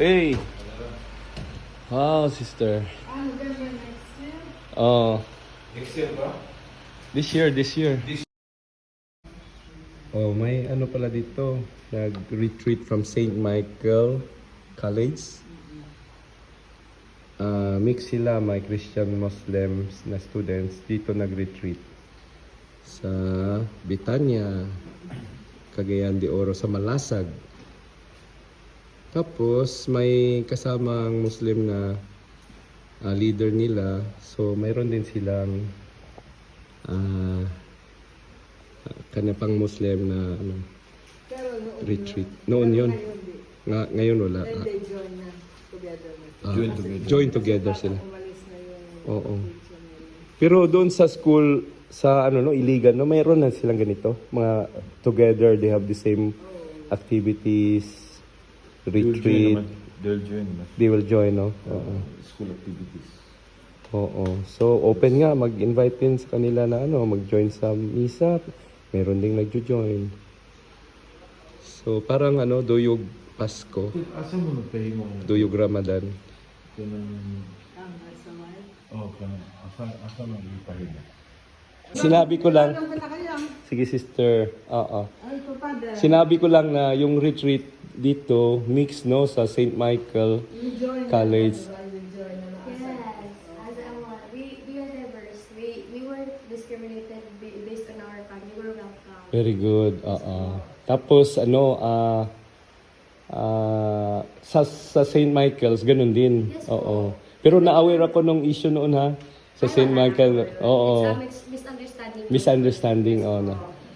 Hey. Wow, sister. Oh. Next year ba? This year. Oh, may ano pala dito. Nag-retreat from St. Michael College. Mix sila, may Christian Muslims na students dito nag-retreat sa Bitanya, Cagayan de Oro sa Malasag. Tapos may kasamang Muslim na leader nila. So mayroon din silang kanya pang Muslim na ano, retreat. Noon yun. Ngayon wala. Join together sila. Oo. Pero doon sa school, sa ano no, Iligan, no, mayroon na silang ganito. Mga together, they have the same activities, retreat. They will join, no? Oo. School activities. Oo. So, open nga, mag-invite din sa kanila na ano, mag-join sa misa. Meron ding nagjo-join. So, parang ano, duyog Pasko, Asa mo nagpahimo? duyog Ramadan. Asa mo nagpahimo? Sinabi ko lang, sige sister, oo. Sinabi ko lang na yung retreat dito, mix no, sa St. Michael College. Yes, as we are diverse. We weren't discriminated based on our kind. We were welcome. Very good, oo. Tapos ano, sa St. Michael's, ganun din. Yes, Oo. Pero na-aware ako nung issue noon ha, sa St. Michael. Oo. It's misunderstanding. Misunderstanding, oh, na.